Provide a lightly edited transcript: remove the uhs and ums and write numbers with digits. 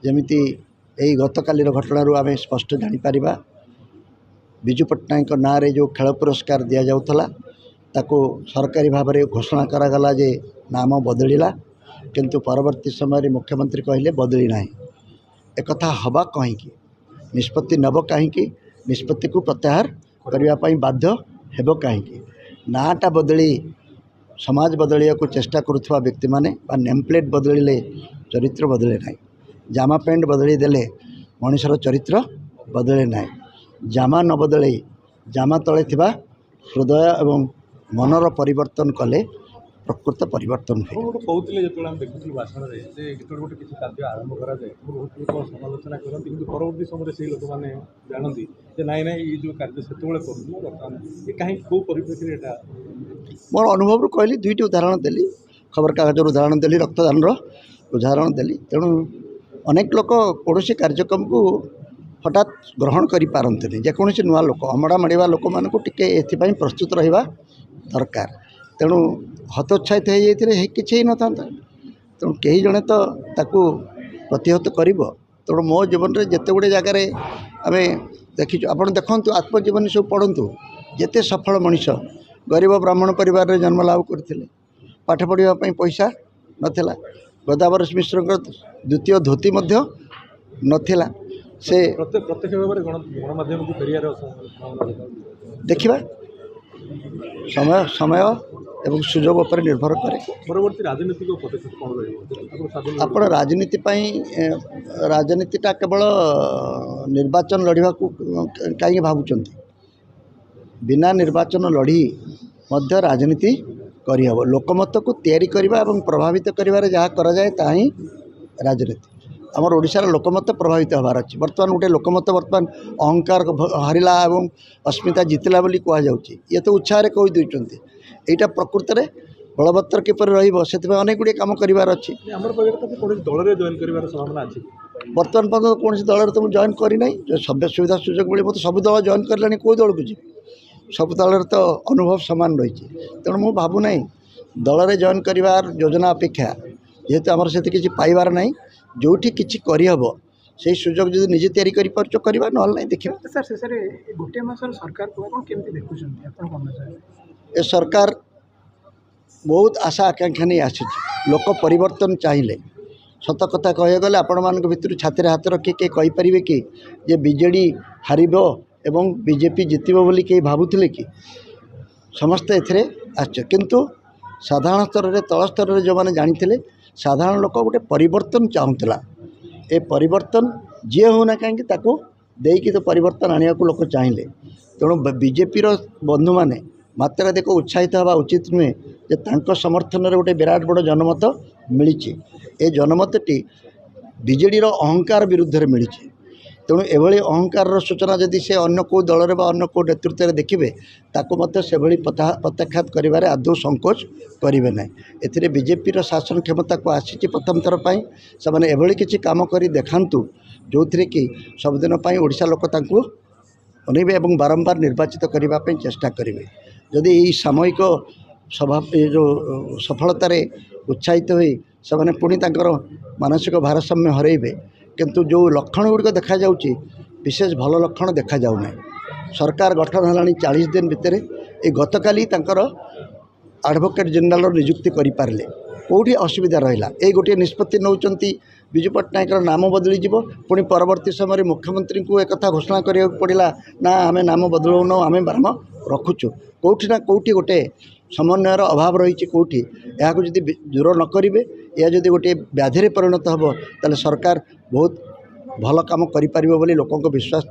जमिति यही गतकाली घटना आम स्पष्ट जापर विजु पट्टनायक ना रे जो खेल पुरस्कार दि जाऊला ताको सरकारी भाव में घोषणा करागला जे नाम बदलिला किंतु परवर्ती समय मुख्यमंत्री कहले बदली ना एक हवा कहीं निष्पत्ति नब कहीं निष्पत्ति को प्रत्याहार करने बाध्य हेब कहीं नाटा बदली समाज बदलिया को चेष्टा करुवा व्यक्ति माने नेम प्लेट बदलिले चरित्र बदले ना जामा पैंट बदली देले मनुष्यर चरित्र बदले ना जामा न बदले जामा तले थिबा हृदय एवं मनर परिवर्तन कले प्रकृत परिवर्तन हुए कहते जो देखुलू भाषण में गोटे किसी कार्य आरंभ कराए बहुत लोग समालोचना करती परवर्ती समय से लोक मैंने जानती नाई ना ये जो कार्य से बर्तमान ये कहीं कौ परिप्रेक्षी मोर अनुभव कहली दुईटी उदाहरण देली खबर कागज उदाहरण देली रक्तदान उदाहरण देली तेणु अनेक लोक कौन कार्यक्रम को हठात ग्रहण करें जेकोसी नुआ लोक अमड़ा मड़ा लोक मानक टिके एथपाई प्रस्तुत रहा दरकार तेणु हतोत्साहित हो जाते किसी न था तेणु कई जड़े तो ताकू प्रतिहत कर तेणु मो जीवन में जिते गुड़े जगार आम देखी आप देखु आत्मजीवनी सब पढ़ु जिते सफल मनीष गरीब ब्राह्मण परिवार में जन्म लाभ करते पाठ पढ़ापी पैसा नाला गोदावरी मिश्र द्वितीय धोती नाला से प्रत्यक्ष भाव में गणमाध्यम को फेरियार देखा समय समय एवं सुजोग पर निर्भर करे परवर्ती राजनीतिक पदक्षेप कौन रही आप राजनीतिटा केवल निर्वाचन लड़वा कहीं भावुं बिना निर्वाचन लड़ी मध्य राजनीति करहब लोकमत को तैयारी करने और प्रभावित कर जहाँ कराए ताही राजनीति आमर ओडिशार लोकमत प्रभावित होबार अच्छी बर्तमान गोटे लोकमत बर्तमान अहंकार हारिला और अस्मिता जितला बोली कहुच्छी ये तो उत्साह कही दूसरी यहाँ प्रकृत में बलवत्तर किपर रही गुड़े कम करार अच्छी बर्तमान पर्यटन कौन दल तो मुझे जॉइन करना जो सब सुविधा सुजोग मिले मतलब सब दल जॉइन कर कौ दल को जी सब दल तो अनुभव सामान रही तेणु मुझे भावुना दल में जॉइन करार योजना अपेक्षा जेहेतु आमर से किसी पाइबार ना जोठी किसी करहब से सुजोग जो निजे तैयारी करवा ना देखिए सर शेष गोटे मास सरकार को ए सरकार बहुत आशा आकांक्षा नहीं आसी लोक परिवर्तन चाहिए सत कथा कहगले आपण मान भर छाती हाथ रखी किए कहींपारे कि जे बीजेडी हारिब एवं बीजेपी जितब बोली कहीं भावुले कि समस्ते एथिरे आश्चर्य किंतु साधारण स्तर में तल स्तर में जो मैंने जानी साधारण लोक गोटे परिवर्तन चाहूला ए परिवर्तन जी होना कहीं देकी तो परिवर्तन आने को लोक चाहिए तेणु बीजेपी बंधु मैंने मात्राधिक उत्साहित हवा उचित नुहे जे तांको समर्थन में गोटे विराट बड़ जनमत मिली ए जनमतटी बीजेडी अहंकार विरुद्ध में मिली तेणु एभली अहंकार सूचना जदि से अन्य को दल में अन्य को नेतृत्व में देखिए ताको मत से प्रत्याख्यात करिवारे आदौ संकोच करेंगे ना ए बीजेपी शासन क्षमता को आसी प्रथम थर पर से मैंने एभली किसी काम कर देखातु जो थी कि सबुदिन ओडिशा लोक तांको अनेबे एवं बारंबार निर्वाचित करने चेष्टा करेंगे जदि यही सामयिक स्वभाव जो सफलतार उत्साहित हो से पुणी मानसिक भारसाम्य हरेबे किंतु जो लक्षण गुड़िक देखा जाउची विशेष भल लक्षण देखा जाऊना सरकार गठन है 40 दिन भितर ये गतकाली एडवोकेट जनरल नियुक्ति करें कौटी असुविधा रहा ये गोटे निष्पत्ति नौकरी विजु पट्टनायक नाम बदली पुणी परवर्ती समय मुख्यमंत्री को एक घोषणा करा पड़ा ना आम नाम बदलाउन आम नाम रखुचु कौटी ना कौटी गोटे समन्वयर अभाव रही कौटी या दूर न करेंगे या जदि गोटे व्याधि परिणत हम ताले सरकार बहुत भल काम करें लोकों विश्वास